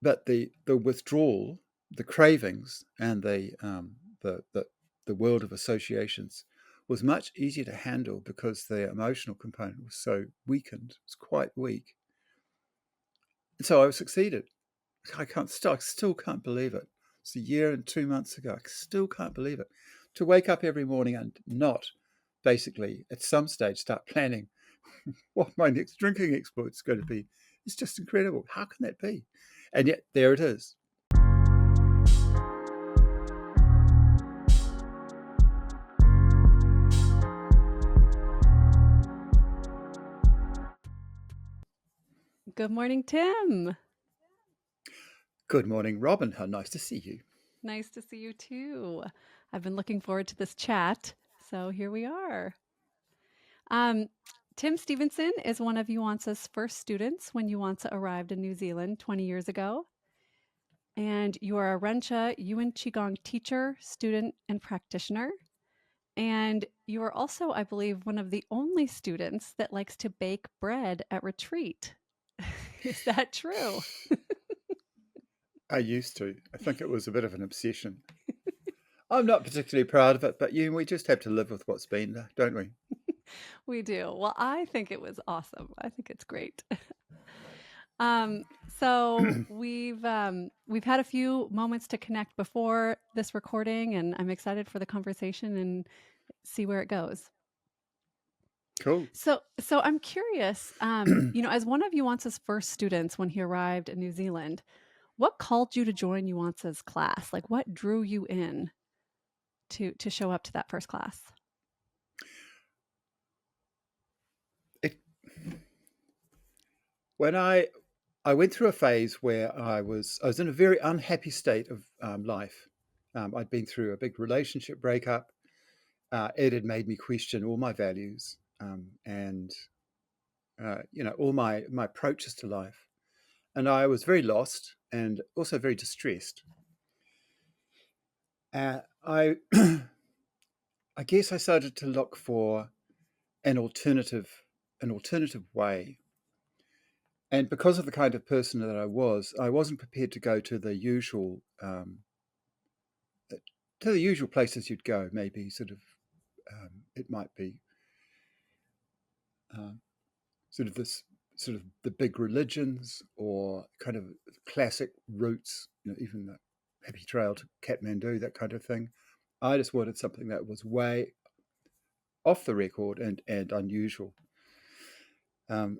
but the withdrawal, the cravings, and the, the the world of associations was much easier to handle because the emotional component was so weakened. It was quite weak, and so I succeeded. I still can't believe it. It's a year and 2 months ago. I still can't believe it. To wake up every morning and not basically at some stage start planning what my next drinking exploit is going to be. It's just incredible. How can that be? And yet there it is. Good morning, Tim. Good morning, Robin. How nice to see you. Nice to see you too. I've been looking forward to this chat, so here we are. Um, Tim Stevenson is one of Yuan Tze's first students when Yuan Tze arrived in New Zealand 20 years ago. And you are a REN XUE Yuan Qigong teacher, student, and practitioner. And you are also, I believe, one of the only students that likes to bake bread at retreat. Is that true? I used to. I think it was a bit of an obsession. I'm not particularly proud of it, but we just have to live with what's been, don't we? We do. Well, I think it was awesome. I think it's great. So we've had a few moments to connect before this recording, and I'm excited for the conversation and see where it goes. Cool. So I'm curious, as one of Yuan Tze's first students when he arrived in New Zealand, what called you to join Yuan Tze's class? Like, what drew you in to show up to that first class? It, when I went through a phase where I was in a very unhappy state of life. I'd been through a big relationship breakup. It had made me question all my values, and all my approaches to life. And I was very lost and also very distressed. I I guess I started to look for an alternative an alternative way. And because of the kind of person that I wasn't prepared to go to the usual places you'd go. Maybe sort of it might be uh, sort of this sort of the big religions or kind of classic routes. Even the Happy Trail to Kathmandu, that kind of thing. I just wanted something that was way off the record and unusual. Um,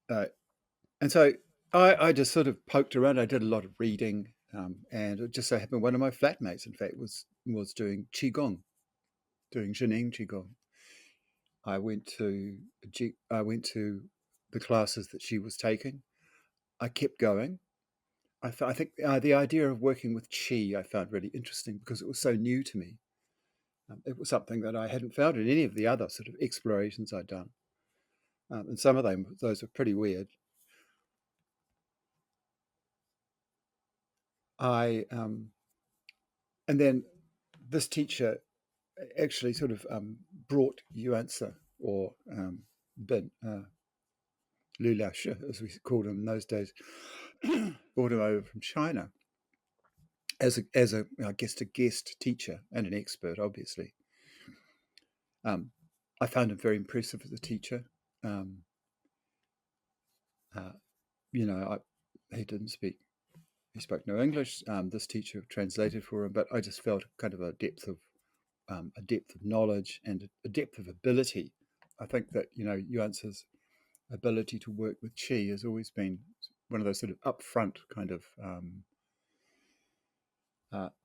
uh, and so I just sort of poked around. I did a lot of reading, and it just so happened one of my flatmates, in fact, was doing Qigong, doing Zhineng Qigong. I went to I went to the classes that she was taking. I kept going. I think the idea of working with Qi I found really interesting because it was so new to me. It was something that I hadn't found in any of the other sort of explorations I'd done, and some of those were pretty weird. I And then this teacher actually sort of brought Yuan Tze, or Bin Lula Shi, as we called him in those days, brought him over from China as a I guess a guest teacher and an expert, obviously. Um, I found him very impressive as a teacher. Um, uh, you know, he didn't speak. He spoke no English. This teacher translated for him, but I just felt kind of a depth of knowledge and a depth of ability. I think that Yuan Tze's ability to work with Qi has always been one of those sort of upfront kind of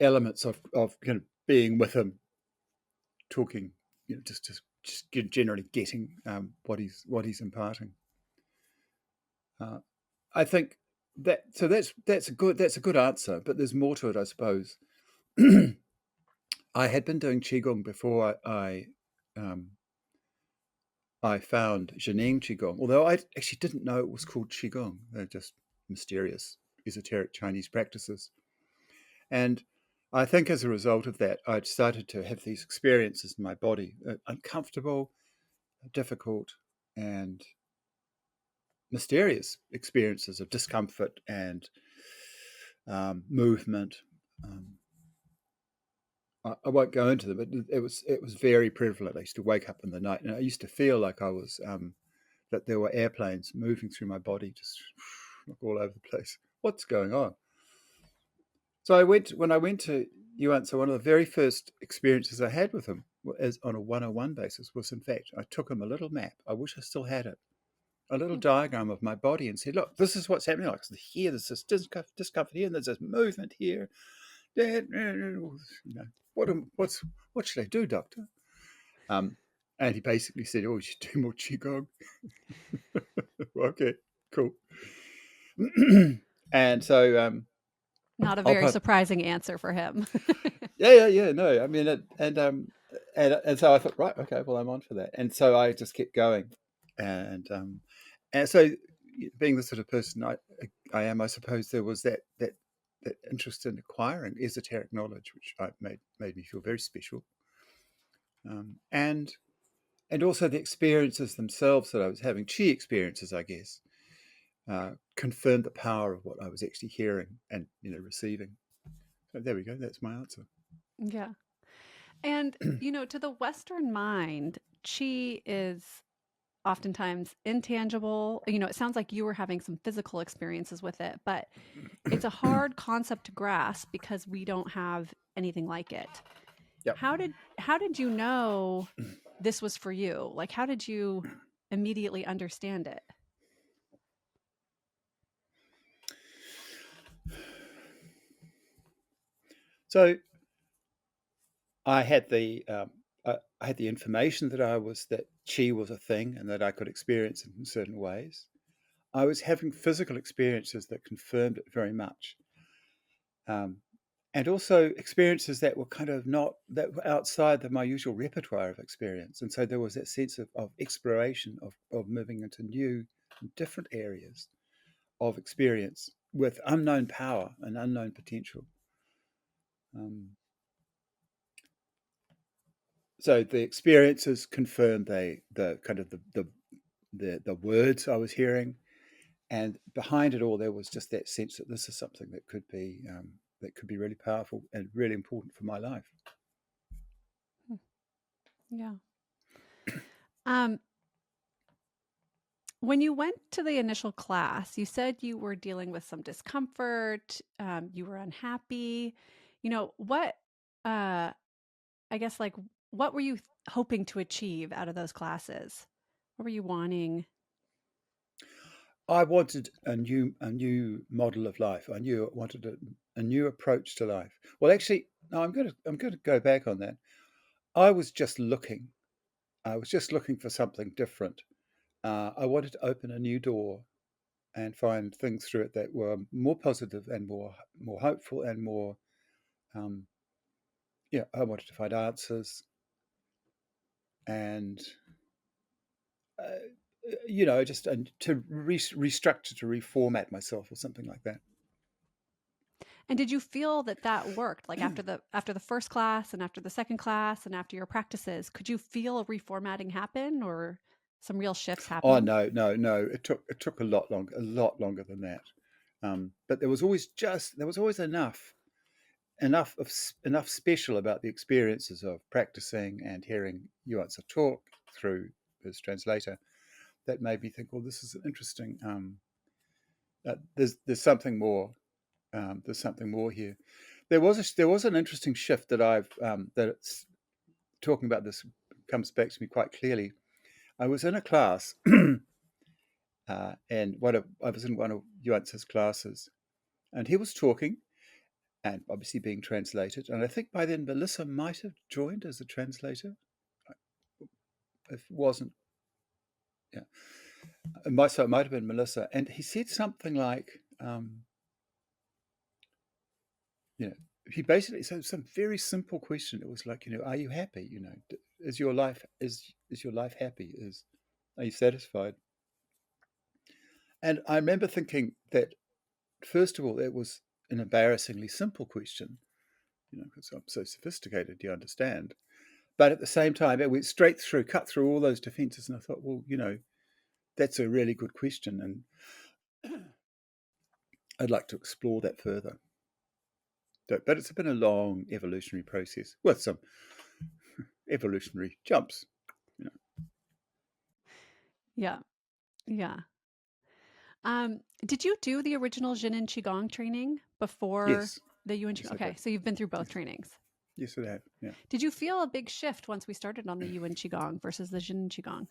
elements of kind of being with him, talking, just generally getting what he's imparting. I think that's a good answer, but there's more to it, I suppose. I had been doing qigong before I found Zhineng qigong, although I actually didn't know it was called qigong. They're just mysterious, esoteric Chinese practices. And I think as a result of that, I'd started to have these experiences in my body, uncomfortable, difficult, and mysterious experiences of discomfort and movement. Um, I won't go into them, but it was very prevalent. I used to wake up in the night, and I used to feel like I was that there were airplanes moving through my body, just all over the place. What's going on? So when I went to Yuan Tze, one of the very first experiences I had with him, as on a 101 basis, was in fact I took him a little map. I wish I still had it, a little Hmm. diagram of my body, and said, "Look, this is what's happening. Like here, there's this discomfort here, and there's this movement here. You know, what should I do, doctor?" Um, and he basically said, "Oh, you should do more qigong." Okay, cool. And so Not a I'll very put surprising answer for him. yeah. No, I mean, and so I thought, right, okay, well, I'm on for that, and so I just kept going, and so being the sort of person I am, I suppose there was that interest in acquiring esoteric knowledge, which made me feel very special, and also the experiences themselves that I was having, chi experiences, I guess, confirmed the power of what I was actually hearing and receiving. So there we go. That's my answer. Yeah. And, to the Western mind, chi is oftentimes intangible. It sounds like you were having some physical experiences with it, but it's a hard concept to grasp because we don't have anything like it. Yep. How did you know this was for you? Like, how did you immediately understand it? So I had the I had the information that chi was a thing and that I could experience it in certain ways. I was having physical experiences that confirmed it very much, um, and also experiences that were kind of not that were outside my usual repertoire of experience. And so there was that sense of exploration of moving into new, different areas of experience with unknown power and unknown potential. Um, so the experiences confirmed the kind of the words I was hearing, and behind it all, there was just that sense that this is something that could be really powerful and really important for my life. Hmm. Yeah. Um, when you went to the initial class, you said you were dealing with some discomfort, you were unhappy. What, uh, I guess, like, what were you hoping to achieve out of those classes? What were you wanting? I wanted a new model of life. I wanted a new approach to life. Well, actually, no, I'm going to go back on that. I was just looking. I was just looking for something different. I wanted to open a new door and find things through it that were more positive and more hopeful and more um, yeah. I wanted to find answers and just to restructure, to reformat myself or something like that. And did you feel that that worked? Like, after the first class and after the second class and after your practices, could you feel a reformatting happen or some real shifts Oh happening? no, no, no! It took a lot longer than that. But there was always enough special about the experiences of practicing and hearing Yuan Tze talk through his translator that made me think, well, this is an interesting. There's something more. There's something more here. There was an interesting shift that it's talking about. This comes back to me quite clearly. I was in a class, and I was in one of Yuan Tze's classes, and he was talking, and obviously being translated. And I think by then Melissa might have joined as a translator. If it wasn't, yeah, so it might have been Melissa. And he said something like, you know, he basically said some very simple question. It was like, are you happy? Is your life happy? Are you satisfied? And I remember thinking that first of all, it was an embarrassingly simple question, because I'm so sophisticated. Do you understand? But at the same time, it went straight through, cut through all those defenses, and I thought, well, that's a really good question, and I'd like to explore that further. But it's been a long evolutionary process with some evolutionary jumps. You know. Yeah. Yeah. Did you do the original Zhineng Qigong training before Yes, the Yuan yes, Qigong? I Okay, did. so you've been through both Yes, trainings. yes, I have. Yeah. Did you feel a big shift once we started on the Yuan Qigong versus the Zhineng Qigong?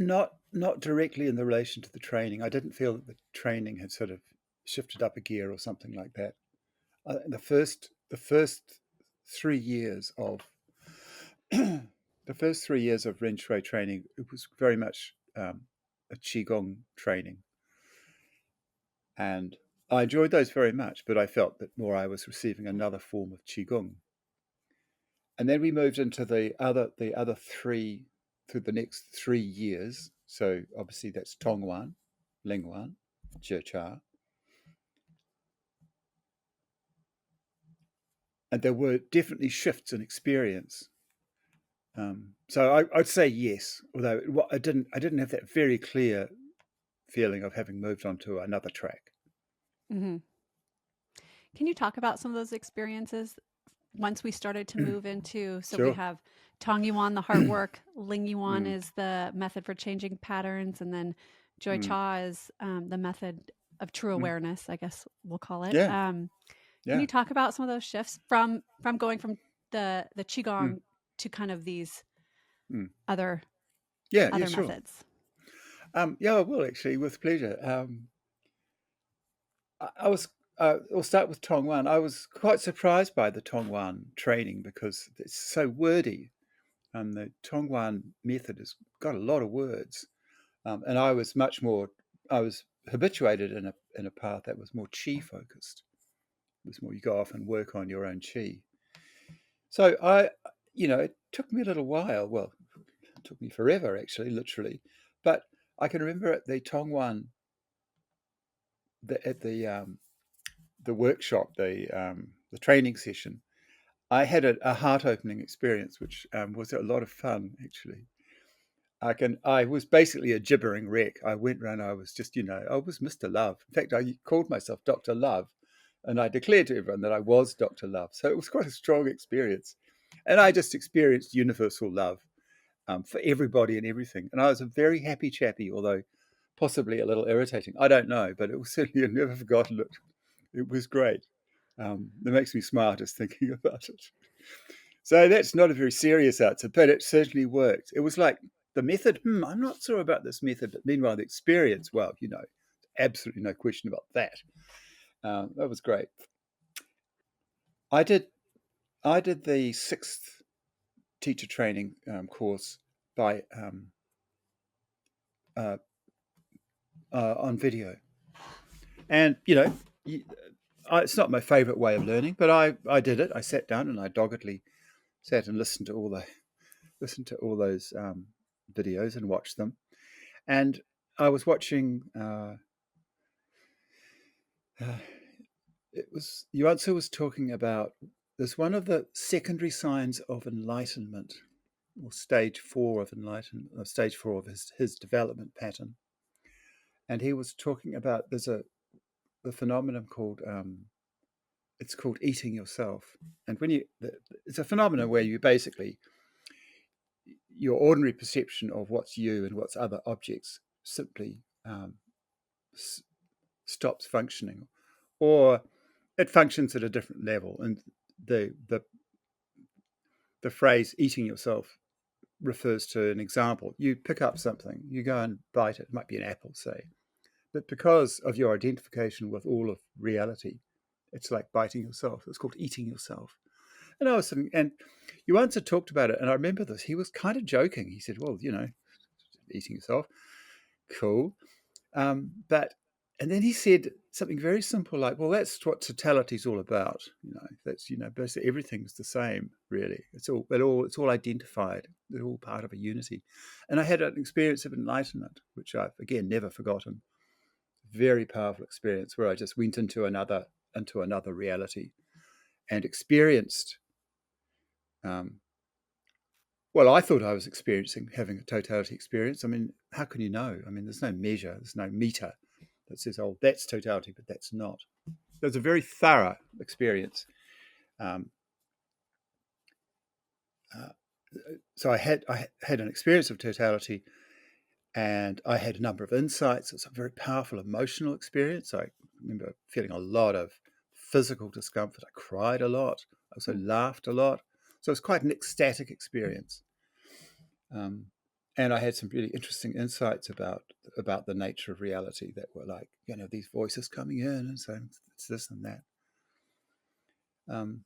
Not directly in the relation to the training. I didn't feel that the training had sort of shifted up a gear or something like that. The first 3 years of the first 3 years of REN XUE training, it was very much a Qigong training, and I enjoyed those very much. But I felt that more I was receiving another form of Qigong, and then we moved into the other three through the next 3 years. So obviously that's Tongwan, Lingwan, Zhecha, and there were definitely shifts in experience. So I'd say yes, although I didn't have that very clear feeling of having moved on to another track. Hmm. Can you talk about some of those experiences once we started to move into? So we Sure. have Tong Yuan, the heart work, Ling Yuan Mm, is the method for changing patterns, and then Joy mm, Cha is the method of true mm. awareness, I guess we'll call it. Yeah, Can yeah. you talk about some of those shifts from going from the Mm, qigong to kind of these mm. other Yeah, yeah, other sure. methods? Yeah, I will actually, with pleasure. I was. We'll start with Tongwan. I was quite surprised by the Tongwan training because it's so wordy. The Tongwan method has got a lot of words, and I was much more. I was habituated in a path that was more chi focused. It was more you go off and work on your own chi. So it took me a little while. Well, it took me forever actually, literally. But I can remember at the Tongwan, at the workshop, the training session, I had a heart opening experience, which was a lot of fun actually. I was basically a gibbering wreck. I went around. I was just I was Mr. Love. In fact, I called myself Dr. Love, and I declared to everyone that I was Dr. Love. So it was quite a strong experience, and I just experienced universal love for everybody and everything. And I was a very happy chappy, although possibly a little irritating. I don't know, but it was certainly I've never forgotten it. It was great. It makes me smile just thinking about it. So that's not a very serious answer, but it certainly worked. It was like the method, I'm not sure about this method, but meanwhile, the experience, well, absolutely no question about that. That was great. I did I did the sixth teacher training course by uh, on video, and it's not my favorite way of learning, but I did it. I sat down and I doggedly sat and listened to all those videos and watched them. And I was watching. Uh, it was Yuan Tze was talking about. There's one of the secondary signs of enlightenment, or stage four of enlightenment, or stage four of his development pattern. And he was talking about there's a phenomenon called it's called eating yourself. And it's a phenomenon where you basically your ordinary perception of what's you and what's other objects simply s- stops functioning, or it functions at a different level. And the the the phrase "eating yourself" refers to an example. You pick up something, you go and bite it. It might be an apple, say, but because of your identification with all of reality, it's like biting yourself. It's called eating yourself. And I was sitting, and you once had talked about it, and I remember this. He was kind of joking. He said, "Well, eating yourself, cool." But and then he said something very simple like, "Well, that's what totality is all about. That's basically everything's the same. Really, it's all identified. They're all part of a unity." And I had an experience of enlightenment, which I've again never forgotten. very powerful experience where I just went into another reality and experienced. Um, well, I thought I was having a totality experience. I mean, how can you know? I mean, there's no measure, there's no meter that says, "Oh, that's totality," but that's not. It was a very thorough experience. Um, uh, so I had an experience of totality, and I had a number of insights. It's a very powerful emotional experience. I remember feeling a lot of physical discomfort. I cried a lot. I also Hmm. laughed a lot. So it was quite an ecstatic experience. Um, and I had some really interesting insights about the nature of reality that were like, these voices coming in and saying it's this and that. Um,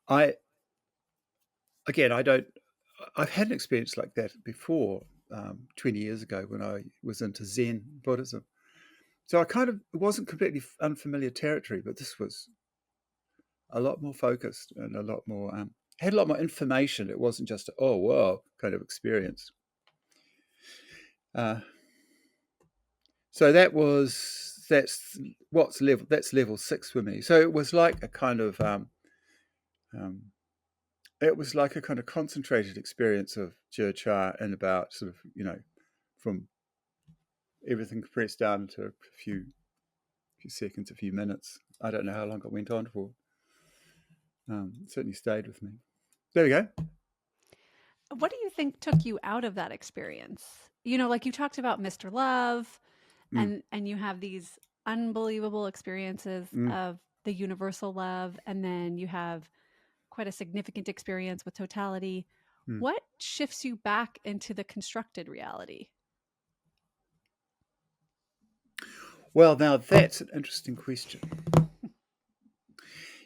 I again, I don't. I've had an experience like that before, 20 years ago when I was into Zen Buddhism. So it wasn't completely unfamiliar territory, but this was a lot more focused and a lot more, had a lot more information. It wasn't just a, oh, wow, kind of experience. Uh, so that's level 6 for me. So it was like a kind of, um, it was like a kind of concentrated experience of Jia and about sort of, from everything compressed down to a few seconds, a few minutes. I don't know how long it went on for. It certainly stayed with me. There we go. What do you think took you out of that experience? Like you talked about Mr. Love, Mm, and you have these unbelievable experiences mm, of the universal love, and then you have quite a significant experience with totality. mm. What shifts you back into the constructed reality? Well, now that's an interesting question.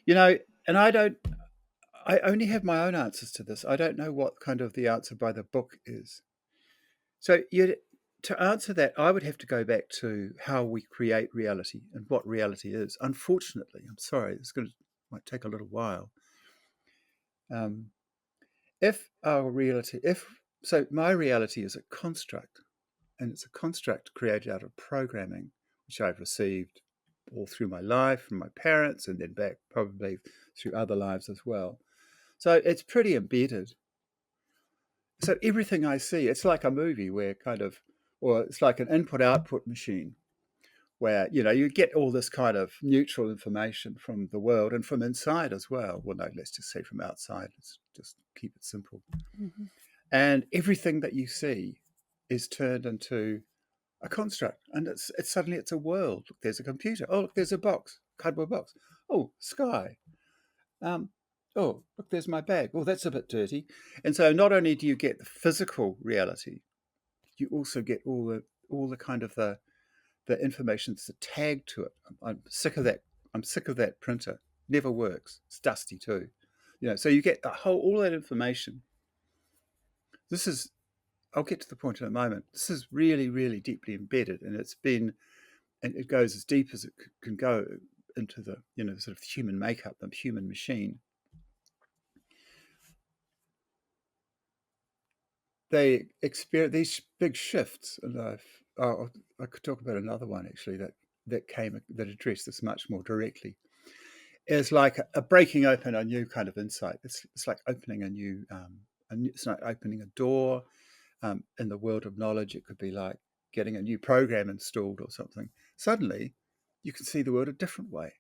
You know, and I only have my own answers to this. I don't know what kind of the answer by the book is. So to answer that, I would have to go back to how we create reality and what reality is. Unfortunately, I'm sorry, might take a little while. Um, if our reality, if so, my reality is a construct, and it's a construct created out of programming, which I've received all through my life from my parents, and then back probably through other lives as well. So it's pretty embedded. So everything I see, it's like a movie where or it's like an input output machine where, you get all this kind of neutral information from the world and from inside as well. Well, no, let's just say from outside. Let's just keep it simple. Mhm. And everything that you see is turned into a construct, and it's suddenly it's a world. Look, there's a computer. Oh, look, there's a box, cardboard box. Oh, sky. Um, oh, look, there's my bag. Oh, that's a bit dirty. And so not only do you get the physical reality, you also get all the kind of the information that's tagged to it. I'm sick of that. I'm sick of that printer. Never works. It's dusty too. So you get all that information. This is I'll get to the point in a moment. This is really, really deeply embedded, and it goes as deep as it can go into the sort of human makeup, the human machine. They experience these big shifts, and I could talk about another one actually that addressed this much more directly. Is like a breaking open a new kind of insight. It's like opening it's like opening a door. In the world of knowledge, it could be like getting a new program installed or something. Suddenly, you can see the world a different way.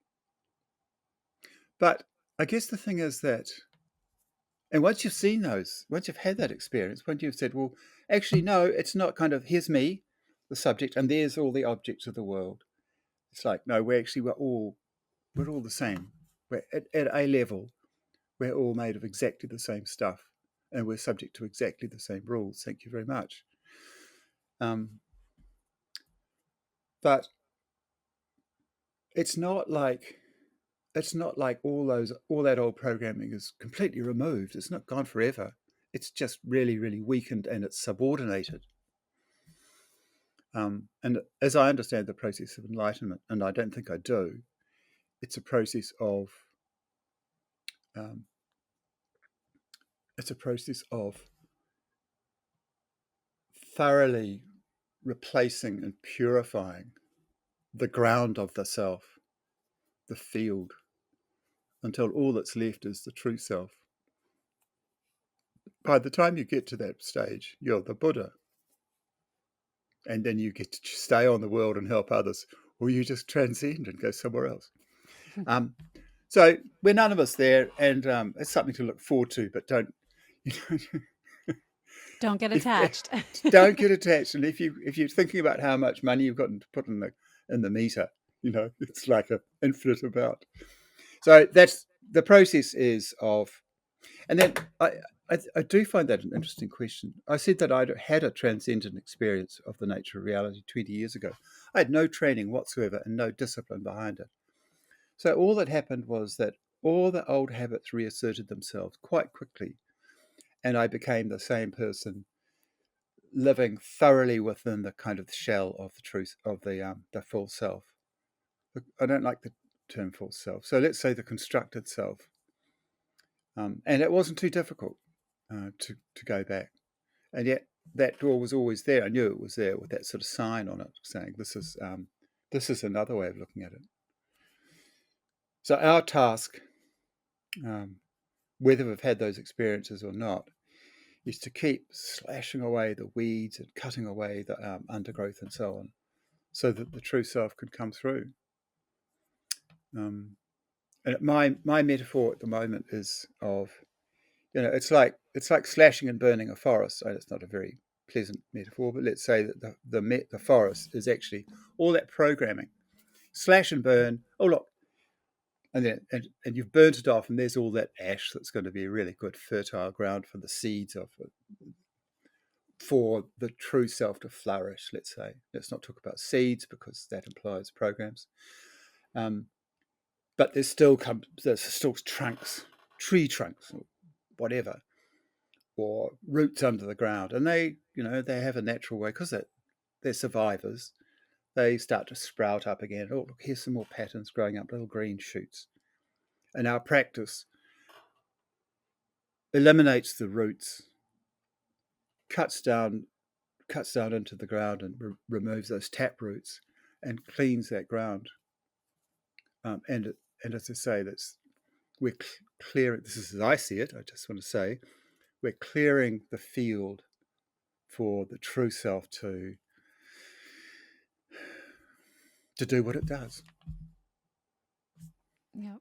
But I guess the thing is that, and once you've had that experience, once you've said, well, actually, no, it's not kind of, here's me, the subject, and there's all the objects of the world. It's like, no, we're all the same. We're at a level, we're all made of exactly the same stuff, and we're subject to exactly the same rules. Thank you very much. Um, but it's not like all that old programming is completely removed. It's not gone forever. It's just really, really weakened and it's subordinated. And as I understand the process of enlightenment, and I don't think I do, it's a process of um, thoroughly replacing and purifying the ground of the self, the field, until all that's left is the true self. By the time you get to that stage, you're the Buddha. And then you get to stay on the world and help others, or you just transcend and go somewhere else. Um, so we're none of us there, and it's something to look forward to, but don't, you know, Don't get if, attached. don't get attached. And if you're thinking about how much money you've got to put in the meter, it's like an infinite amount. So that's the process is of, and then I do find that an interesting question. I said that I'd had a transcendent experience of the nature of reality 20 years ago. I had no training whatsoever and no discipline behind it. So all that happened was that all the old habits reasserted themselves quite quickly, and I became the same person, living thoroughly within the kind of shell of the truth of the full self. I don't like the term full self. So let's say the constructed self. And it wasn't too difficult to go back. And yet that door was always there. I knew it was there with that sort of sign on it saying, this is another way of looking at it. So our task, whether we've had those experiences or not, is to keep slashing away the weeds and cutting away the undergrowth and so on, so that the true self can come through. And my metaphor at the moment is of, it's like slashing and burning a forest. So it's not a very pleasant metaphor, but let's say that the forest is actually all that programming, slash and burn. Oh look, and then and you've burnt it off, and there's all that ash that's going to be really good fertile ground for the seeds of it, for the true self to flourish. Let's say, let's not talk about seeds because that implies programs. But there's still trunks, tree trunks, or whatever, or roots under the ground, and they have a natural way because they're survivors. They start to sprout up again. Oh, look, here's some more patterns growing up, little green shoots. And our practice eliminates the roots, cuts down into the ground, and removes those tap roots, and cleans that ground. And as I say, we're clearing. This is as I see it. I just want to say, we're clearing the field for the true self to do what it does. Yep.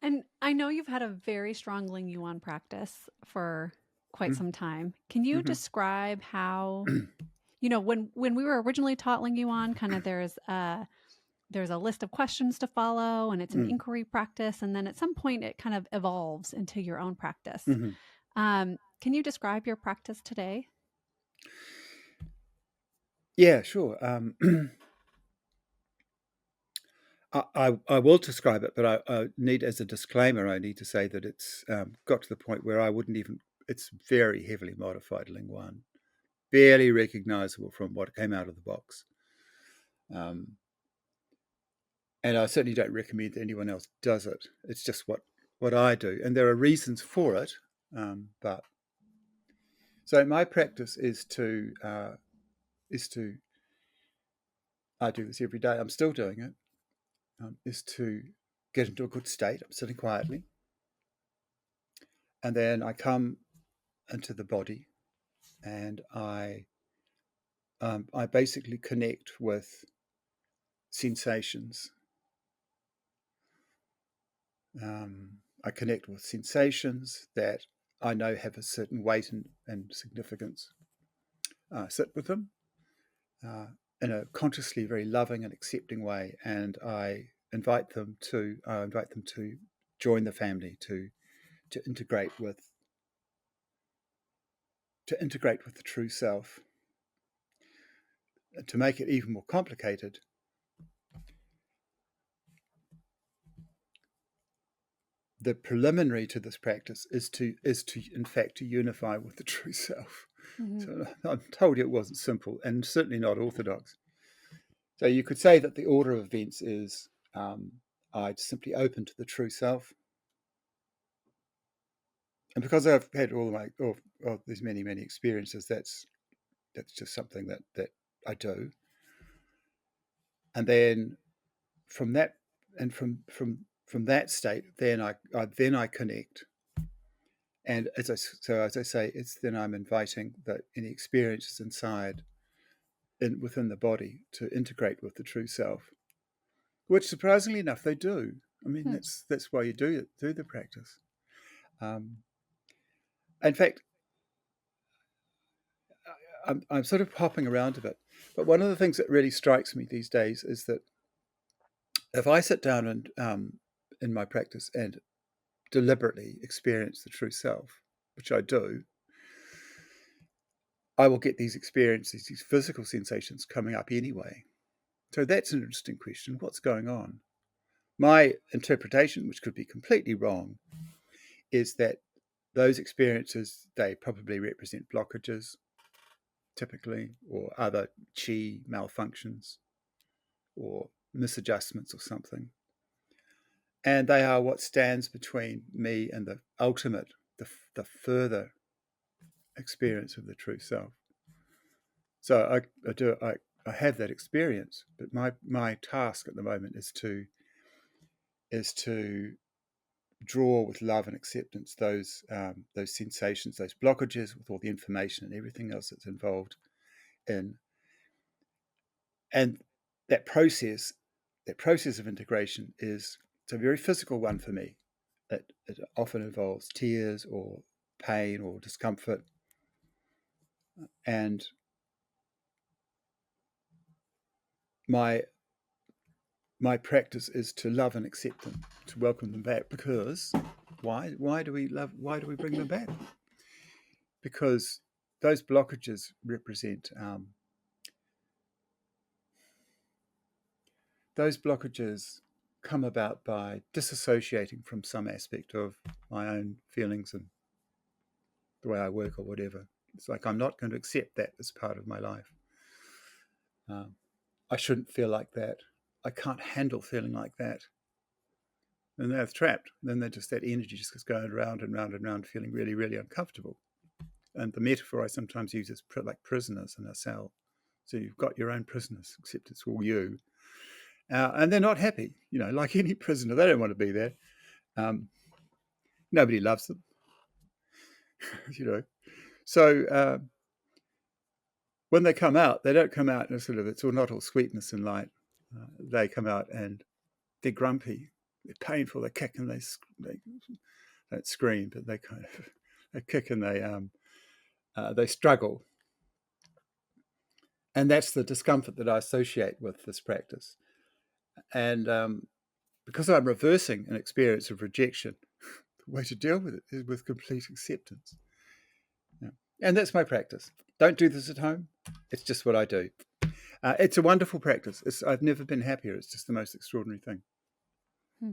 And I know you've had a very strong Ling Yuan practice for quite some time. Can you Mm-hmm. describe how, when we were originally taught Ling Yuan, kind of there's a list of questions to follow and it's an Mm. inquiry practice, and then at some point it kind of evolves into your own practice. Mm-hmm. Can you describe your practice today? Yeah, sure. I will describe it, but I need, as a disclaimer, I need to say that it's got to the point where I wouldn't even. It's very heavily modified Ling Yuan, barely recognizable from what came out of the box. And I certainly don't recommend that anyone else does it. It's just what I do, and there are reasons for it. But so my practice is to I do this every day. I'm still doing it. Is to get into a good state. I'm sitting quietly, and then I come into the body, and I basically connect with sensations. I connect with sensations that I know have a certain weight and significance. Sit with them in a consciously very loving and accepting way, and I invite them to join the family, to integrate with the true self. To make it even more complicated, the preliminary to this practice is to in fact to unify with the true self. Mm-hmm. So I told you it wasn't simple, and certainly not orthodox. So you could say that the order of events is I'd simply open to the true self, and because I've had all of these many experiences, that's just something that I do. And then from that, and from that state, then I connect. And as I say, it's then I'm inviting that any experiences inside, within the body, to integrate with the true self, which surprisingly enough they do. I mean, Hmm. that's why you do the practice. Um, in fact, I'm sort of hopping around a bit, but one of the things that really strikes me these days is that if I sit down and in my practice and deliberately experience the true self, which I do, I will get these experiences, these physical sensations coming up anyway. So that's an interesting question. What's going on? My interpretation, which could be completely wrong, is that those experiences, they probably represent blockages, typically, or other chi malfunctions or misadjustments or something. And they are what stands between me and the ultimate, the further experience of the true self. So I have that experience, but my task at the moment is to draw with love and acceptance those sensations, those blockages, with all the information and everything else that's involved in, and that process that process of integration is, it's a very physical one for me. It often involves tears or pain or discomfort, and my my practice is to love and accept them, to welcome them back. Because why do we bring them back? Because those blockages represent those blockages come about by disassociating from some aspect of my own feelings and the way I work or whatever. It's like I'm not going to accept that as part of my life. Um, I shouldn't feel like that. I can't handle feeling like that. And they're trapped. Then they're just, that energy just goes going round and round and round, feeling really, really uncomfortable. And the metaphor I sometimes use is like prisoners in a cell. So you've got your own prisoners, except it's all you. And they're not happy, like any prisoner. They don't want to be there. Um, Nobody loves them, you know. So when they come out, they don't come out in a sort of, it's all not all sweetness and light. They come out and they're grumpy, they're painful, they kick and they don't scream, but they kind of they kick and they struggle, and that's the discomfort that I associate with this practice. And because I'm reversing an experience of rejection, the way to deal with it is with complete acceptance. Yeah. And that's my practice. Don't do this at home. It's just what I do. It's a wonderful practice. I've never been happier. It's just the most extraordinary thing. Hmm.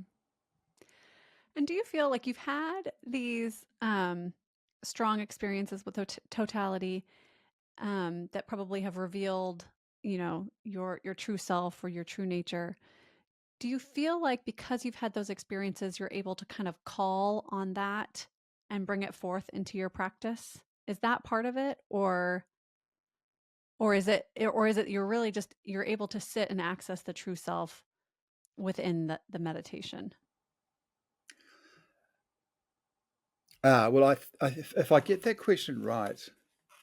And do you feel like you've had these strong experiences with totality that probably have revealed, your true self or your true nature? Do you feel like because you've had those experiences, you're able to kind of call on that and bring it forth into your practice? Is that part of it, or is it you're really just you're able to sit and access the true self within the meditation? Well, if I get that question right,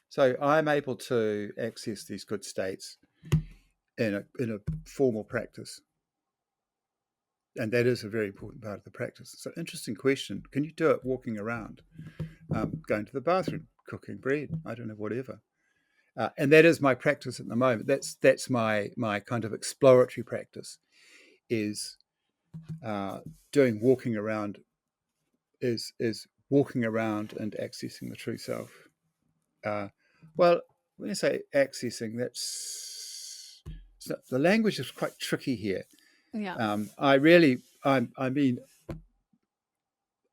so I'm able to access these good states in a formal practice, and that is a very important part of the practice. It's an interesting question. Can you do it walking around, going to the bathroom, cooking bread? I don't know, whatever. And that is my practice at the moment. That's my kind of exploratory practice, is uh, doing walking around, is walking around and accessing the true self. Uh, well, when I say accessing, the language is quite tricky here. Yeah. I mean,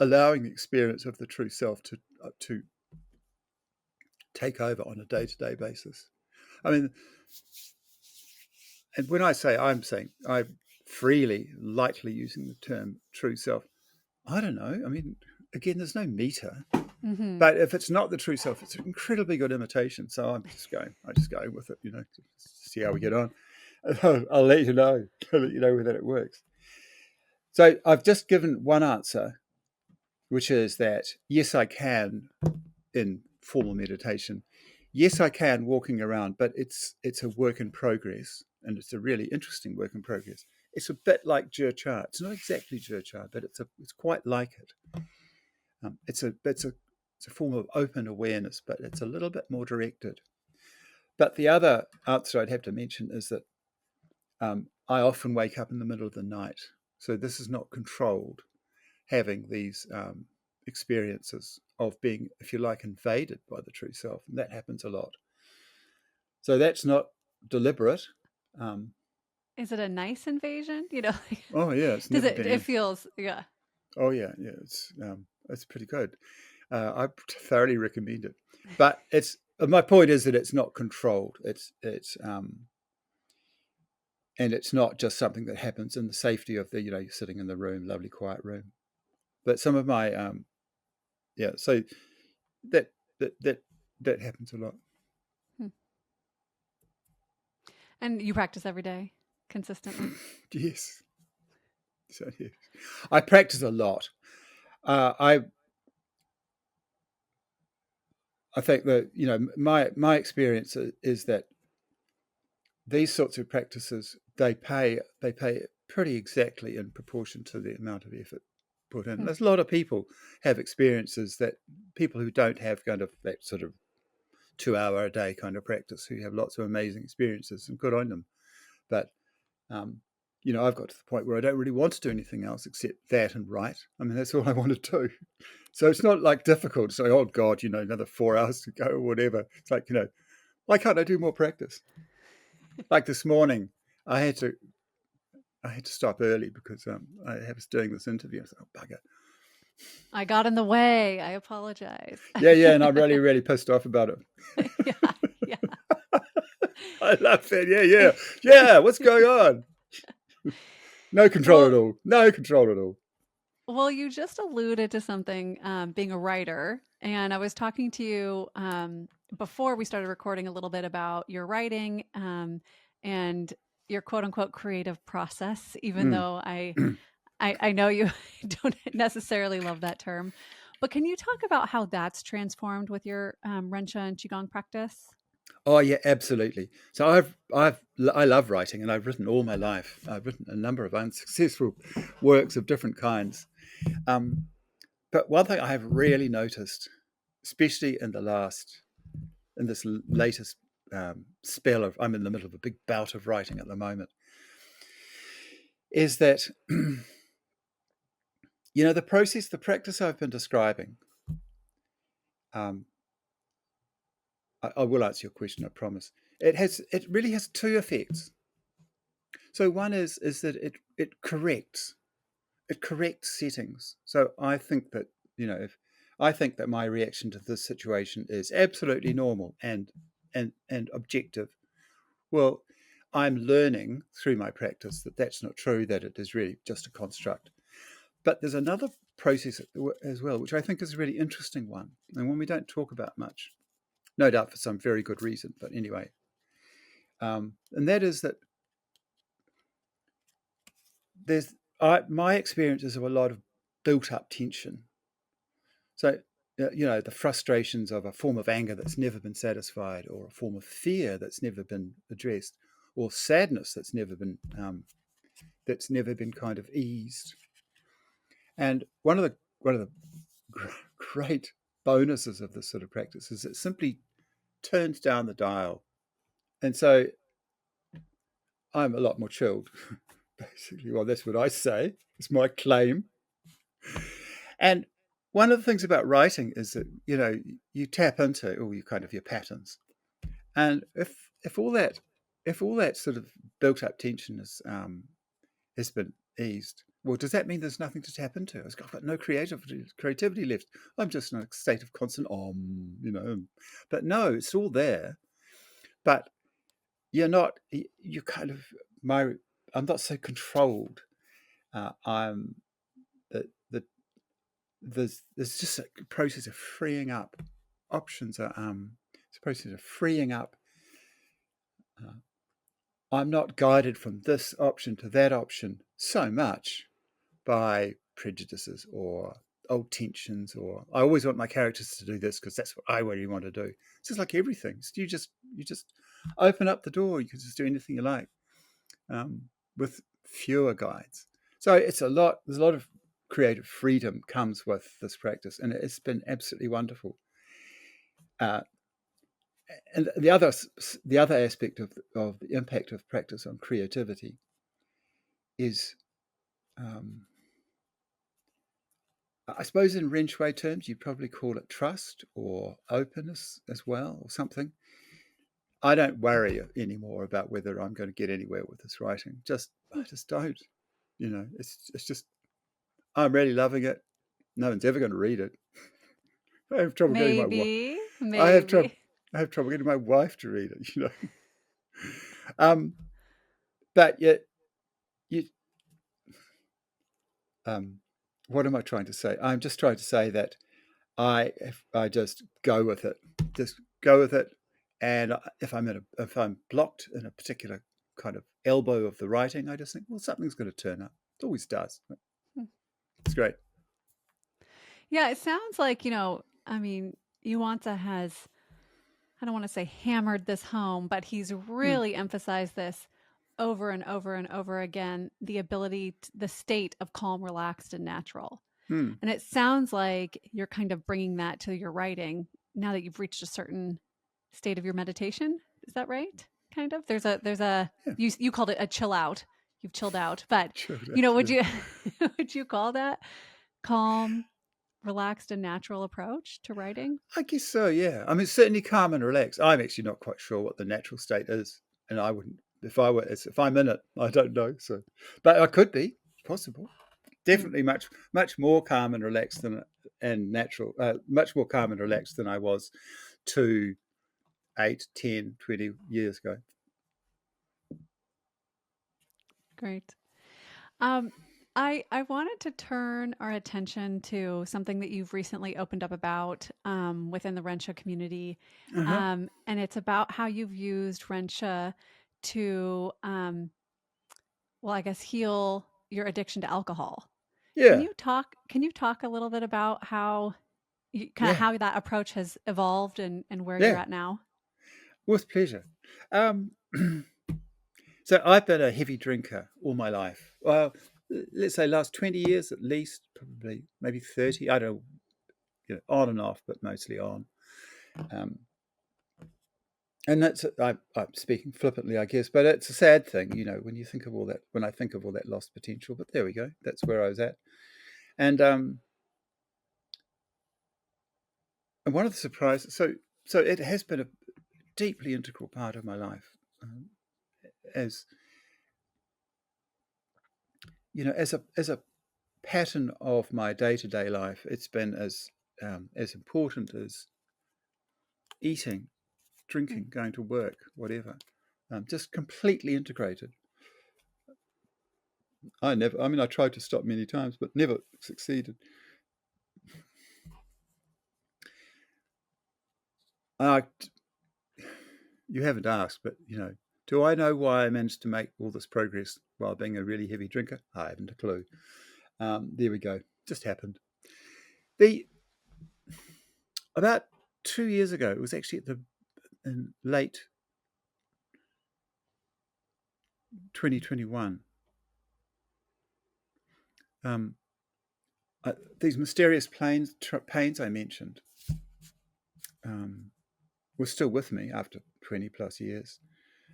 allowing the experience of the true self to take over on a day-to-day basis. I mean, and when I say, I'm saying, I'm freely, lightly using the term true self. I don't know. I mean, again, there's no meter. Mhm. But if it's not the true self, it's an incredibly good imitation. So I just go with it, to see how we get on. I'll let you know. I'll let you know whether it works. So I've just given one answer, which is that yes, I can in formal meditation. Yes, I can walking around, but it's a work in progress, and it's a really interesting work in progress. It's a bit like Jir Cha. It's not exactly Jir Cha, but it's quite like it. It's a form of open awareness, but it's a little bit more directed. But the other answer I'd have to mention is that I often wake up in the middle of the night, so this is not controlled. Having these experiences of being, if you like, invaded by the true self, and that happens a lot. So that's not deliberate. Um, Is it a nice invasion? oh yeah, it's Does never it been it in. feels, yeah. Oh yeah, yeah, it's pretty good. I thoroughly recommend it. But it's my point is that it's not controlled. It's and it's not just something that happens in the safety of the you're sitting in the room, lovely quiet room. But some of my yeah, so that that that that happens a lot. Hmm. And you practice every day consistently? Yes, so yes, I practice a lot. Uh, I I think that my experience is that these sorts of practices they pay pretty exactly in proportion to the amount of effort put in. Hmm. There's a lot of people have experiences that people who don't have kind of that sort of 2 hour a day kind of practice who have lots of amazing experiences and good on them. But um, I've got to the point where I don't really want to do anything else except that and write. I mean, that's all I want to do. So it's not like difficult to say, oh God, another 4 hours to go or whatever. It's like, why can't I do more practice? Like this morning, I had to I had to stop early because I was doing this interview. I said, oh bugger. I got in the way. I apologize. Yeah, yeah, and I'm really, really pissed off about it. Yeah, yeah. I love it. Yeah, yeah, yeah. What's going on? No control at Well, all. No control at all. well, you just alluded to something, being a writer, and I was talking to you before we started recording a little bit about your writing and your quote unquote creative process, even Mm. though I know you don't necessarily love that term. But can you talk about how that's transformed with your Ren XUE and Qigong practice? Oh yeah, absolutely. So I love writing, and I've written all my life. I've written a number of unsuccessful works of different kinds. Um, but one thing I have really noticed, especially in this latest spell of, I'm in the middle of a big bout of writing at the moment, is that the practice I've been describing. Um, I will answer your question, I promise. It really has two effects. So one is that it corrects settings. So I think that if I think that my reaction to this situation is absolutely normal and objective. Well, I'm learning through my practice that that's not true. That it is really just a construct. But there's another process as well, which I think is a really interesting one, and one we don't talk about much. No doubt for some very good reason, but anyway, and that is that there's my experiences of a lot of built-up tension. So, the frustrations of a form of anger that's never been satisfied, or a form of fear that's never been addressed, or sadness that's never been kind of eased. And one of the great bonuses of this sort of practice is it simply turns down the dial, and so I'm a lot more chilled. Basically, well, that's what I say. It's my claim. And one of the things about writing is that you tap into all your patterns, and if all that sort of built up tension has been eased, well, does that mean there's nothing to tap into? I've got no creativity left. I'm just in a state of constant But no, it's all there. But you're not. You kind of my. I'm not so controlled. I'm the there's just a process of freeing up. Options are it's a process of freeing up uh, I'm not guided from this option to that option so much by prejudices or old tensions, or I always want my characters to do this because that's what I really want to do. It's just like everything. You just open up the door. You can just do anything you like, with fewer guides. So it's a lot. There's a lot of creative freedom comes with this practice, and it's been absolutely wonderful. Uh, and the other aspect of the impact of practice on creativity is, um, I suppose in Ren Shui terms, you'd probably call it trust or openness as well, or something. I don't worry anymore about whether I'm going to get anywhere with this writing. I just don't. It's just I'm really loving it. No one's ever going to read it. I have trouble getting my wife. Maybe, I have trouble. maybe. I have trouble getting my wife to read it. Um, but yet, you. Um, what am I trying to say? I'm just trying to say that I just go with it. Just go with it. And if I'm blocked in a particular kind of elbow of the writing, I just think, well, something's going to turn up. It always does. Hmm. It's great. Yeah, it sounds like, I mean, Yuan Tze has, I don't want to say hammered this home, but he's Hmm. really emphasized this over and over and over again, the ability, the state of calm, relaxed, and natural. Hmm. And it sounds like you're kind of bringing that to your writing now that you've reached a certain state of your meditation. Is that right? Kind of. There's a Yeah. you called it a chill out. You've chilled out, but Sure. Yeah. would you would you call that calm, relaxed, and natural approach to writing? I guess so. Yeah. I mean, certainly calm and relaxed. I'm actually not quite sure what the natural state is, and I wouldn't if I'm in it. I don't know. So, but I could be. It's possible. Hmm. Definitely much more calm and relaxed much more calm and relaxed than I was 2, 8, 10, 20 years ago. Great. Um, I wanted to turn our attention to something that you've recently opened up about within the Ren XUE community, Uh-huh. and it's about how you've used Ren XUE to, well, I guess, heal your addiction to alcohol. Yeah. Can you talk a little bit about how kind of Yeah. how that approach has evolved and where you're Yeah. at now? With pleasure. Um, so I've been a heavy drinker all my life. Well, let's say last 20 years at least, probably maybe 30. I don't know, on and off, but mostly on. Um, and I'm speaking flippantly, I guess, but it's a sad thing, when you think of all that, when I think of all that lost potential. But there we go. That's where I was at. And one of the surprises, so it has been a deeply integral part of my life, as as a pattern of my day to day life. It's been as important as eating, Mm. drinking, going to work, whatever. Just completely integrated. I tried to stop many times, but never succeeded. Uh, you haven't asked, but do I know why I managed to make all this progress while being a really heavy drinker? I haven't a clue. There we go. Just happened. The About 2 years ago, it was actually in late 2021. Um, these mysterious pains I mentioned, um, were still with me after 20 plus years.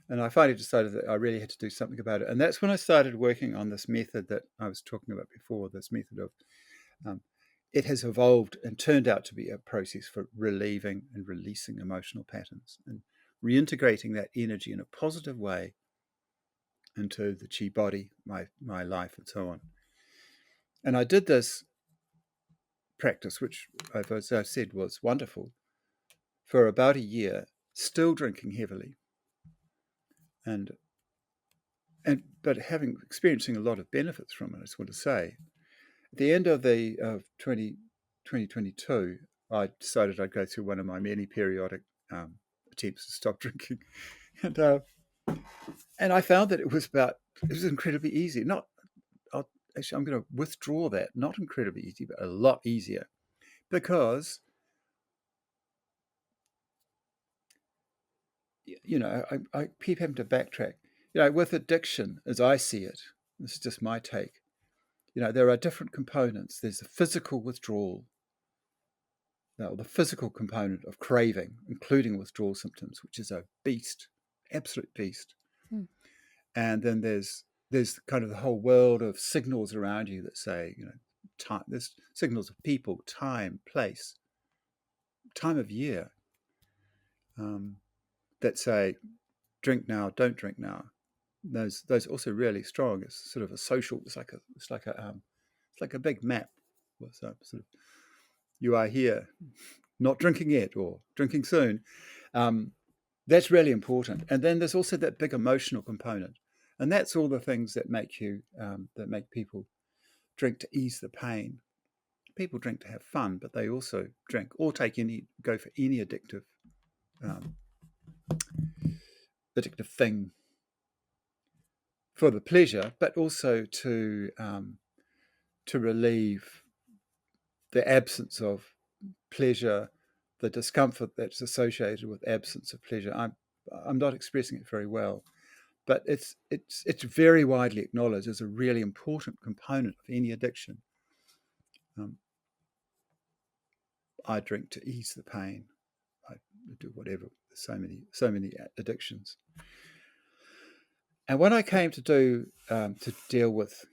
And I finally decided that I really had to do something about it. And that's when I started working on this method that I was talking about before, this method of, um, it has evolved and turned out to be a process for relieving and releasing emotional patterns and reintegrating that energy in a positive way into the chi body, my life, and so on. And I did this practice, which, as I said, was wonderful, for about a year, still drinking heavily, and but having experiencing a lot of benefits from it. I just want to say, at the end of the of 2022, I decided I'd go through one of my many periodic attempts to stop drinking, and And I found that it was incredibly easy. Not, actually, I'm going to withdraw that. Not incredibly easy, but a lot easier. Because, I keep having to backtrack. With addiction, as I see it, this is just my take, there are different components. There's the physical withdrawal, the physical component of craving, including withdrawal symptoms, which is a beast, absolute beast. Hmm. And then there's kind of the whole world of signals around you that say, time. There's signals of people, time, place, time of year, that say, drink now, don't drink now. Those also really strong. It's sort of a social. It's like a big map. So sort of, you are here, not drinking yet, or drinking soon. That's really important. And then there's also that big emotional component, and that's all the things that make people drink to ease the pain. People drink to have fun, but they also drink or go for any um, addictive thing for the pleasure, but also to relieve the absence of pleasure, the discomfort that's associated with absence of pleasure. I'm not expressing it very well, but it's very widely acknowledged as a really important component of any addiction. I drink to ease the pain. I do whatever. There's so many addictions. And when I came to deal with,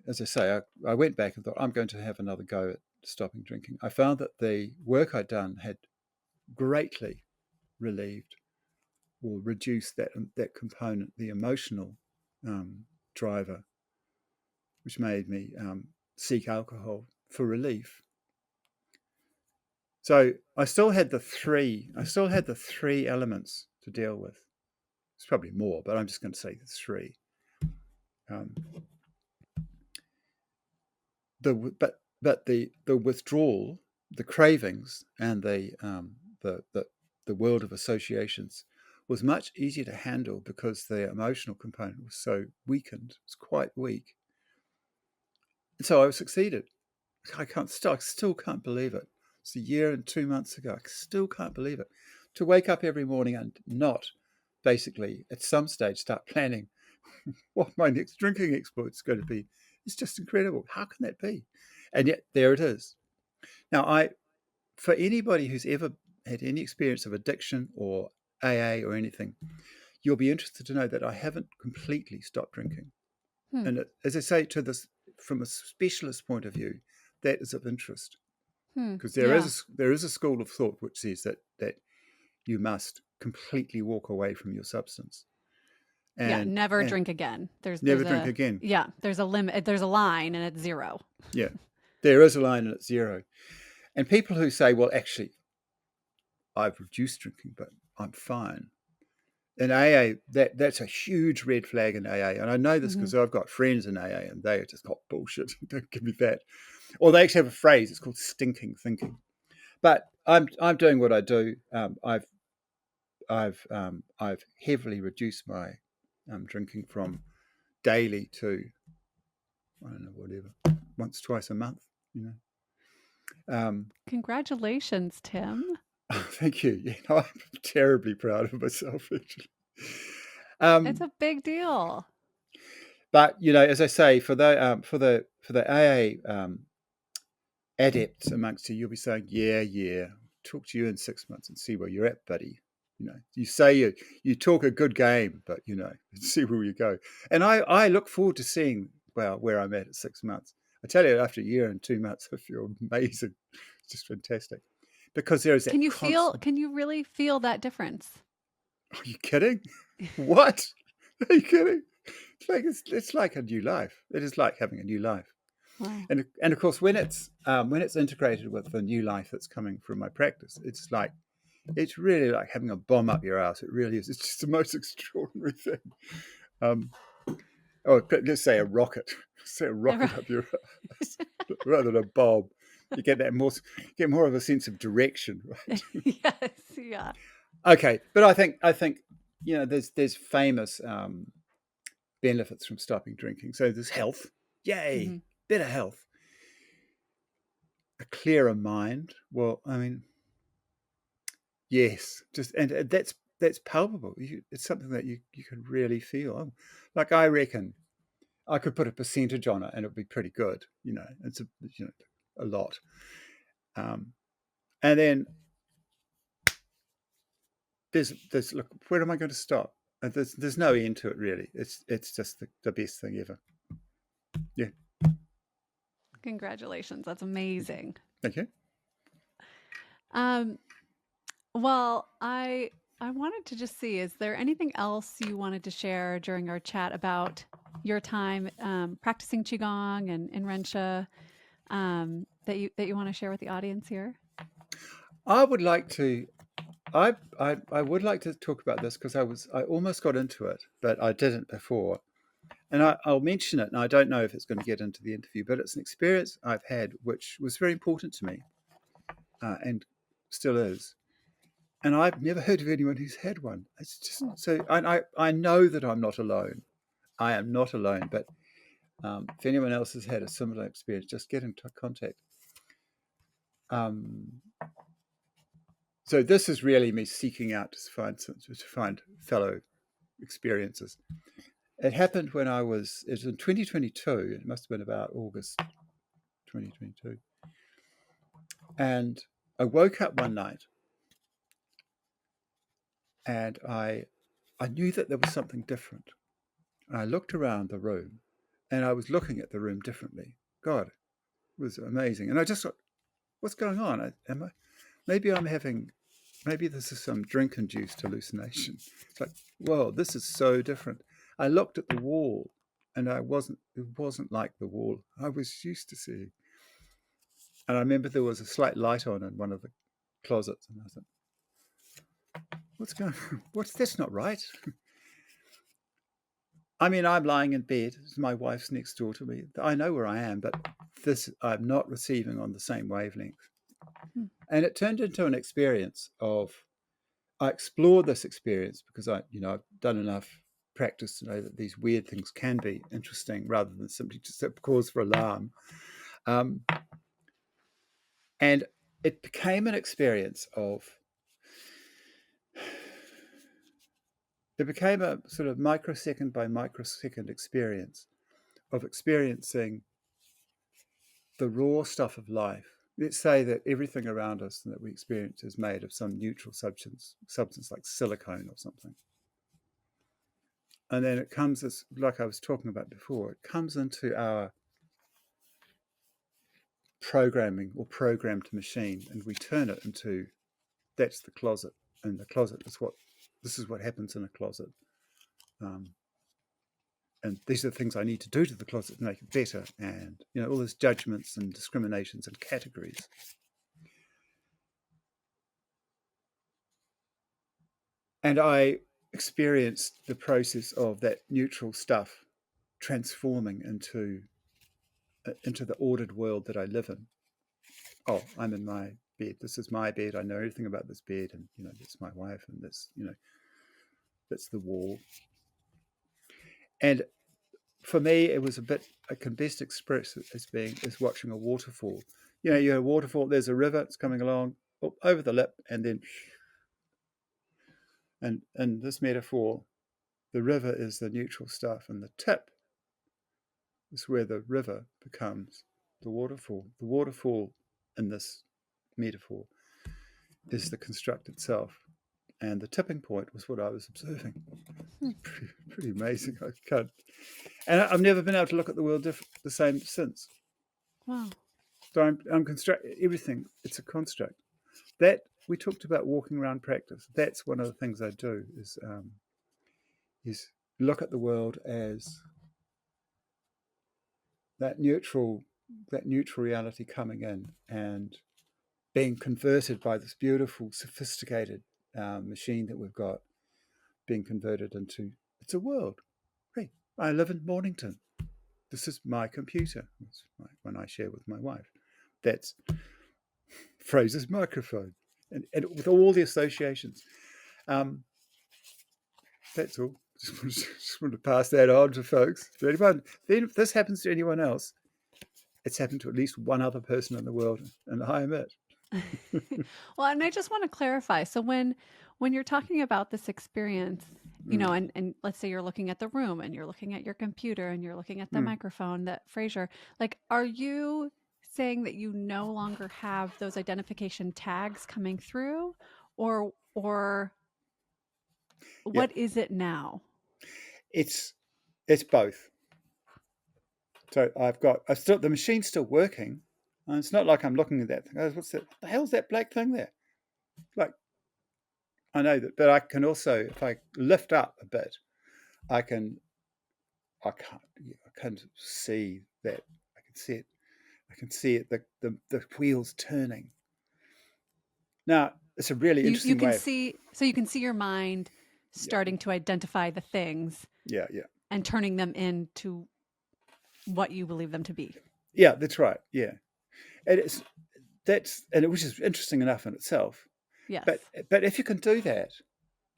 as I say, I went back and thought, I'm going to have another go at stopping drinking. I found that the work I'd done had greatly relieved or reduced that component, the emotional driver, which made me seek alcohol for relief. So I still had the three elements to deal with. It's probably more, but I'm just going to say the three. The withdrawal, the cravings, and the world of associations was much easier to handle because the emotional component was so weakened. It's quite weak. And so I succeeded. I still can't believe it. It's a year and 2 months ago. I still can't believe it. To wake up every morning and not basically at some stage start planning what my next drinking exploit is going to be. It's just incredible. How can that be? And yet there it is. Now, for anybody who's ever had any experience of addiction or AA or anything, you'll be interested to know that I haven't completely stopped drinking. Hmm. And as I say to this from a specialist point of view, that is of interest because Yeah. there is a school of thought which says that you must completely walk away from your substance Yeah, and never drink again. never drink again. There's a limit, there's a line and it's 0. Yeah, there is a line and it's 0. And people who say, well, actually, I've reduced drinking, but I'm fine. In AA, that's a huge red flag in AA. And I know this Mhm. because I've got friends in AA and they are just got bullshit. Don't give me that. Or they actually have a phrase. It's called stinking thinking. But I'm doing what I do. I've heavily reduced my drinking from daily to, I don't know, whatever, once, twice a month. You Congratulations, Tim. Thank you. I'm terribly proud of myself, actually. It's Um, a big deal. but as I say, for the AA adepts amongst you, you'll be saying, yeah, talk to you in 6 months and see where you're at, buddy. You say you talk a good game, but see where you go. And I look forward to seeing where I'm at 6 months. I tell you, after a year and 2 months, I feel amazing. It's just fantastic because there is that constant. Can you really feel that difference? Are you kidding? What? Are you kidding? It's like a new life. It is like having a new life. Wow. And of course, when it's integrated with the new life that's coming from my practice, it's really like having a bomb up your ass. It really is. It's just the most extraordinary thing. Um, let's say a rocket. Say a rocket up your ass rather than a bomb. You get more of a sense of direction, right? Yes, yeah. Okay, but I think there's famous benefits from stopping drinking. So there's health, yay, Hmm. better health, a clearer mind. Well, I mean, yes, just and that's palpable. It's something that you can really feel. Like I reckon I could put a percentage on it, and it'd be pretty good. It's a lot. Um, and then there's look, where am I going to stop? There's no end to it really. It's just the best thing ever. Yeah, Congratulations. That's amazing. thank you. Um, well, I wanted to just see, is there anything else you wanted to share during our chat about your time practicing Qigong and REN XUE, that you want to share with the audience here? I would like to. I would like to talk about this because I almost got into it, but I didn't before. And I'll mention it, and I don't know if it's going to get into the interview, but it's an experience I've had which was very important to me, and still is. And I've never heard of anyone who's had one. It's just so I know that I'm not alone. I am not alone, but if anyone else has had a similar experience, just get into contact. Um, so this is really me seeking out to find fellow experiences. It happened when it was in 2022. It must have been about August 2022. And I woke up one night and I knew that there was something different. I looked around the room and I was looking at the room differently. God, it was amazing. And I just thought, what's going on? Maybe this is some drink-induced hallucination. It's like, whoa, this is so different. I looked at the wall and it wasn't like the wall I was used to seeing. And I remember there was a slight light on in one of the closets. And I thought, what's going on? That's not right. I mean, I'm lying in bed. My wife's next door to me. I know where I am, but I'm not receiving on the same wavelength. Hmm. And it turned into an experience I explored this experience because I've done enough practice to know that these weird things can be interesting rather than simply just a cause for alarm. Um, and it became an experience it became a sort of microsecond by microsecond experience of experiencing the raw stuff of life. Let's say that everything around us that we experience is made of some neutral substance like silicone or something. And then it comes as, like I was talking about before, it comes into our programming or programmed machine, and we turn it into that's the closet, and the closet is this is what happens in a closet. Um, and these are the things I need to do to the closet to make it better, and all those judgments and discriminations and categories. And I experienced the process of that neutral stuff transforming into the ordered world that I live in. Oh, I'm in my bed. This is my bed. I know everything about this bed, and that's my wife, and that's the wall. And for me, it was I can best express it as watching a waterfall. You have a waterfall. There's a river. It's coming along over the lip, and then, and in this metaphor, the river is the neutral stuff, and the tip is where the river becomes the waterfall. The waterfall in this metaphor is the construct itself. And the tipping point was what I was observing. Hmm. Pretty amazing. I can't, and I've never been able to look at the world the same since. Wow. So I'm construct everything. It's a construct. That we talked about walking around practice. That's one of the things I do is look at the world as that neutral reality coming in and being converted by this beautiful, sophisticated machine that we've got, being converted into it's a world. Hey, I live in Mornington. This is my computer. That's when I share with my wife. That's Fraser's microphone, and with all the associations. Um, That's all. Just want to pass that on to folks. To anyone, if this happens to anyone else, it's happened to at least one other person in the world, and I am it. Well, and I just want to clarify. So when you're talking about this experience, Mm, and let's say you're looking at the room and you're looking at your computer and you're looking at the mm. microphone that Fraser, like, are you saying that you no longer have those identification tags coming through, or Yeah, what is it now? it's both. So I've still the machine's still working, and it's not like I'm looking at that thing. Oh, what's that? What the hell's that black thing there? Like I know that, but I can also, if I lift up a bit, I can I can see that. I can see it. I can see it. The wheels turning. Now it's a really You interesting can way of see, so you can see your mind yeah starting to identify the things yeah and turning them into what you believe them to be. yeah. That's right. Yeah, and which is interesting enough in itself. Yes. But if you can do that,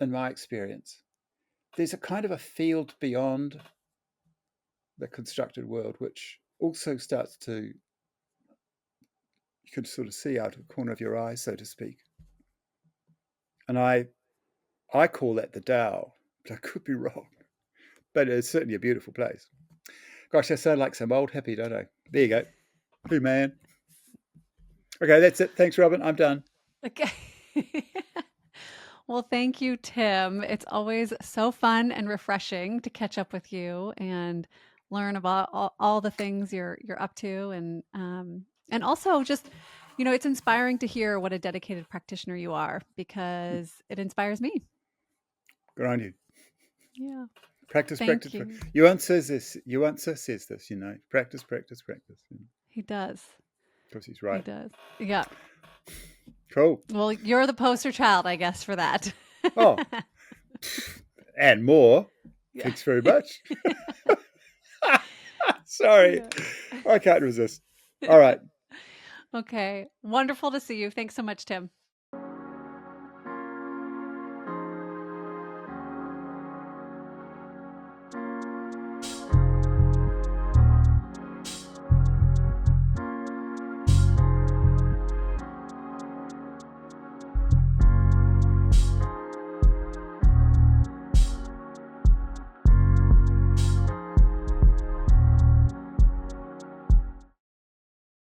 in my experience, there's a kind of a field beyond the constructed world, which also starts to you can sort of see out of the corner of your eye, so to speak. And I call that the Tao, but I could be wrong. But it's certainly a beautiful place. Gosh, I sound like some old hippie, don't I? There you go. Hey, man. Okay, that's it. Thanks, Robin. I'm done. Okay. Well, thank you, Tim. It's always so fun and refreshing to catch up with you and learn about all the things you're up to, and also just, it's inspiring to hear what a dedicated practitioner you are because it inspires me. Good on you. Yeah. Practice, Thank practice. you. Yuan Tze says this. Yuan Tze says this. Practice, practice, practice. He does. Because he's He right. does. Yeah. Cool. Well, you're the poster child, I guess, for that. Oh, and more. Yeah. Thanks very much. Sorry, Yeah. I can't resist. All right. Okay. Wonderful to see you. Thanks so much, Tim.